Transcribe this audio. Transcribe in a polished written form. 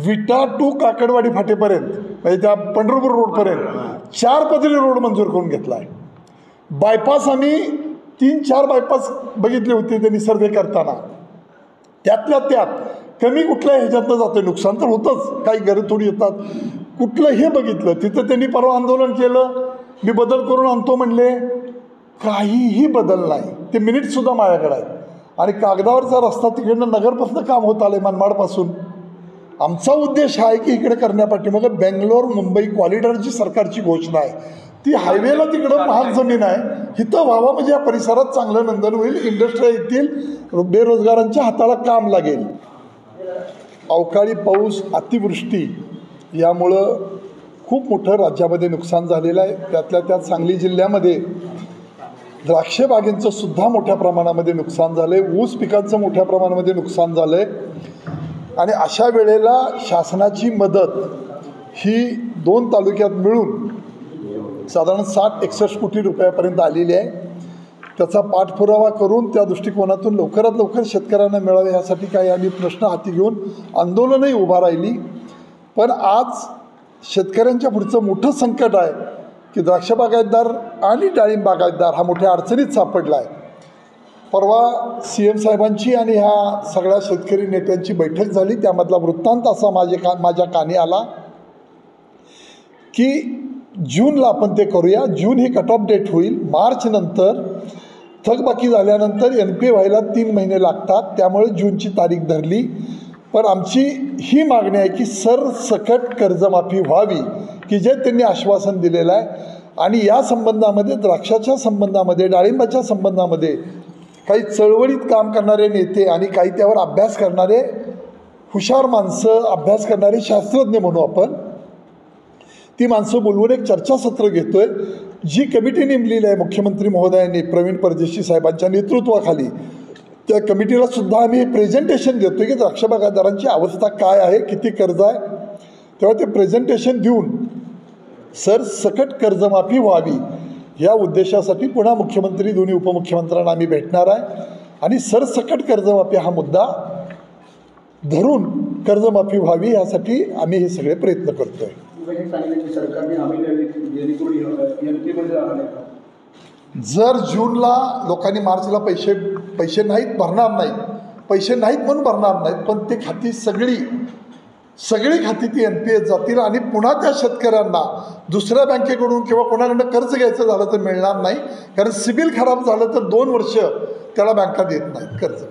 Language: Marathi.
विटा टू काकडवाडी फाटेपर्यंत म्हणजे त्या पंढरपूर रोडपर्यंत 4 पदरी रोड मंजूर करून घेतला आहे. बायपास आम्ही 3-4 बायपास बघितले होते त्यांनी सर्वे करताना. त्यातल्या त्यात कमी कुठल्या ह्याच्यातनं जातं, नुकसान तर होतंच, काही गरज थोडी येतात, कुठलं हे बघितलं. तिथं त्यांनी परवा आंदोलन केलं, मी बदल करून आणतो म्हणले, काहीही बदल नाही. ते मिनिटसुद्धा माझ्याकडे आहेत आणि कागदावरचा रस्ता तिकडनं नगरपासून काम होत आलं आहे, मनमाडपासून. आमचा उद्देश हा आहे की इकडे करण्यापाठी मग बेंगलोर मुंबई कॉरिडॉरची सरकारची घोषणा आहे, ती हायवेला तिकडं महाग जमीन आहे, इथं व्हावं म्हणजे या परिसरात चांगलं नंदन होईल, इंडस्ट्री येतील, बेरोजगारांच्या हाताला काम लागेल. अवकाळी पाऊस, अतिवृष्टी यामुळं खूप मोठं राज्यामध्ये नुकसान झालेलं आहे. त्यातल्या त्यात सांगली जिल्ह्यामध्ये द्राक्ष बागेंचं सुद्धा मोठ्या प्रमाणामध्ये नुकसान झालं आहे, ऊस पिकांचं मोठ्या प्रमाणामध्ये नुकसान झालं आहे. आणि अशा वेळेला शासनाची मदत ही 2 तालुक्यात मिळून साधारण 60-61 कोटी रुपयापर्यंत आलेली आहे. त्याचा पाठपुरावा करून त्या दृष्टिकोनातून लवकरात लवकर शेतकऱ्यांना मिळावे यासाठी काही आम्ही प्रश्न हाती घेऊन आंदोलनही उभा राहिली. पण आज शेतकऱ्यांच्या पुढचं मोठं संकट आहे की द्राक्ष बागायतदार आणि डाळिंब बागायतदार हा मोठ्या अडचणीत सापडला आहे. परवा CM साहेबांची आणि ह्या सगळ्या शेतकरी नेत्यांची बैठक झाली, त्यामधला वृत्तांत असा माझ्या कानी आला की जूनला आपण ते करूया, जून ही कट ऑफ डेट होईल, मार्च नंतर थकबाकी झाल्यानंतर NPA व्हायला 3 महिने लागतात, त्यामुळे जूनची तारीख धरली. पण आमची ही मागणी आहे की सरसकट कर्जमाफी व्हावी की जे त्यांनी आश्वासन दिलेलं आहे. आणि या संबंधामध्ये द्राक्षाच्या संबंधामध्ये डाळिंबाच्या संबंधामध्ये काही चळवळीत काम करणारे नेते आणि काही त्यावर अभ्यास करणारे हुशार माणसं, अभ्यास करणारे शास्त्रज्ञ म्हणू आपण, ती माणसं बोलवून एक चर्चासत्र घेतो आहे. जी कमिटी नेमलेली आहे मुख्यमंत्री महोदयांनी प्रवीण परदेशी साहेबांच्या नेतृत्वाखाली, त्या कमिटीला सुद्धा आम्ही हे प्रेझेंटेशन देतो की द्राक्ष बागायतदारांची अवस्था काय आहे, किती कर्ज आहे. तेव्हा ते प्रेझेंटेशन देऊन सरसकट कर्जमाफी व्हावी या उद्देशासाठी पुन्हा मुख्यमंत्री, दोन्ही उपमुख्यमंत्र्यांना आम्ही भेटणार आहे आणि सरसकट कर्जमाफी हा मुद्दा धरून कर्जमाफी व्हावी यासाठी आम्ही हे सगळे प्रयत्न करतो आहे. जर जूनला लोकांनी मार्चला पैसे नाहीत भरणार नाहीत, पैसे नाहीत म्हणून भरणार नाहीत, पण ते खाती सगळी खाती ती NPA जातील आणि पुन्हा त्या शेतकऱ्यांना दुसऱ्या बँकेकडून किंवा कोणाकडून कर्ज घ्यायचं झालं तर मिळणार नाही, कारण सिबिल खराब झालं तर 2 वर्ष त्याला बँका देत नाहीत कर्ज.